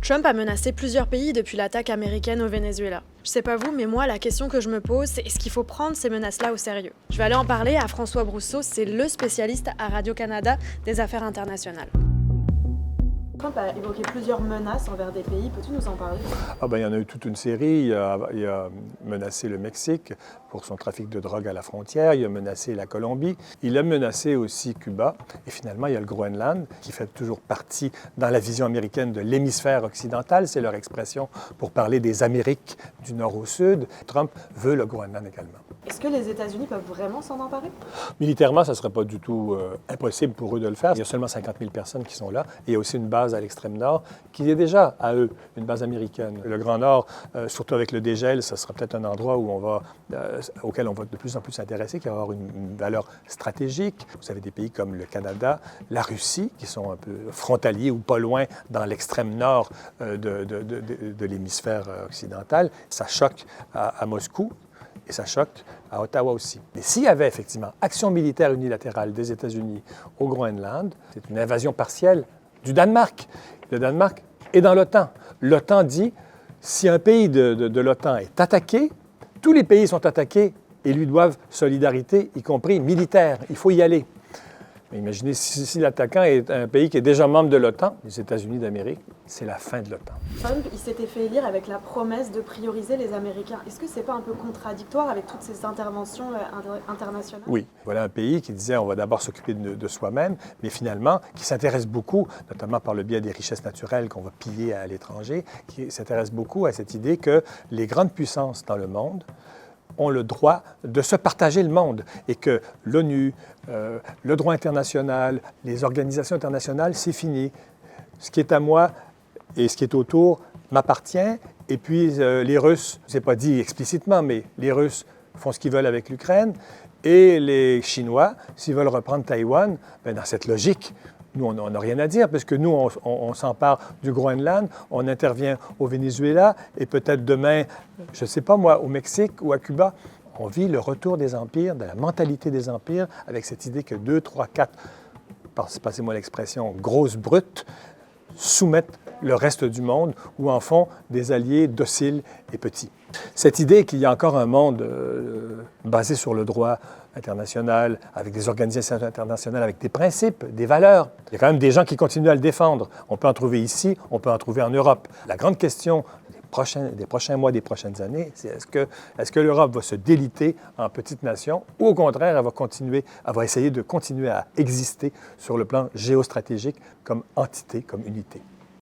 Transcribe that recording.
Trump a menacé plusieurs pays depuis l'attaque américaine au Venezuela. Je sais pas vous, mais moi, la question que je me pose, c'est est-ce qu'il faut prendre ces menaces-là au sérieux? Je vais aller en parler à François Brousseau, c'est le spécialiste à Radio-Canada des affaires internationales. Trump a évoqué plusieurs menaces envers des pays. Peux-tu nous en parler? Il y en a eu toute une série. Il a menacé le Mexique pour son trafic de drogue à la frontière. Il a menacé la Colombie. Il a menacé aussi Cuba. Et finalement, il y a le Groenland, qui fait toujours partie, dans la vision américaine, de l'hémisphère occidental. C'est leur expression pour parler des Amériques du nord au sud. Trump veut le Groenland également. Est-ce que les États-Unis peuvent vraiment s'en emparer? Militairement, ça ne serait pas du tout impossible pour eux de le faire. Il y a seulement 50 000 personnes qui sont là. Et il y a aussi une base à l'extrême nord qui est déjà, à eux, une base américaine. Le Grand Nord, surtout avec le dégel, ce sera peut-être un endroit où auquel on va de plus en plus s'intéresser, qui va avoir une valeur stratégique. Vous avez des pays comme le Canada, la Russie, qui sont un peu frontaliers ou pas loin dans l'extrême nord de l'hémisphère occidental. Ça choque à Moscou. Et ça choque à Ottawa aussi. Mais s'il y avait effectivement action militaire unilatérale des États-Unis au Groenland, c'est une invasion partielle du Danemark. Le Danemark est dans l'OTAN. L'OTAN dit, si un pays de l'OTAN est attaqué, tous les pays sont attaqués et lui doivent solidarité, y compris militaire. Il faut y aller. Mais imaginez si l'attaquant est un pays qui est déjà membre de l'OTAN, les États-Unis d'Amérique, c'est la fin de l'OTAN. Trump, il s'était fait élire avec la promesse de prioriser les Américains. Est-ce que c'est pas un peu contradictoire avec toutes ces interventions internationales? Oui. Voilà un pays qui disait on va d'abord s'occuper de soi-même, mais finalement qui s'intéresse beaucoup, notamment par le biais des richesses naturelles qu'on va piller à l'étranger, qui s'intéresse beaucoup à cette idée que les grandes puissances dans le monde ont le droit de se partager le monde et que l'ONU, le droit international, les organisations internationales, c'est fini. Ce qui est à moi et ce qui est autour m'appartient. Et puis les Russes, c'est pas dit explicitement, mais les Russes font ce qu'ils veulent avec l'Ukraine et les Chinois, s'ils veulent reprendre Taïwan, dans cette logique, nous, on n'a rien à dire, parce que nous, on s'empare du Groenland, on intervient au Venezuela, et peut-être demain, je ne sais pas moi, au Mexique ou à Cuba. On vit le retour des empires, de la mentalité des empires, avec cette idée que 2, 3, 4, passez-moi l'expression, grosses brutes, soumettent le reste du monde ou en font des alliés dociles et petits. Cette idée qu'il y a encore un monde basé sur le droit international, avec des organisations internationales, avec des principes, des valeurs. Il y a quand même des gens qui continuent à le défendre. On peut en trouver ici, on peut en trouver en Europe. La grande question des prochains mois, des prochaines années, c'est est-ce que l'Europe va se déliter en petite nation ou au contraire, elle va essayer de continuer à exister sur le plan géostratégique comme entité, comme unité.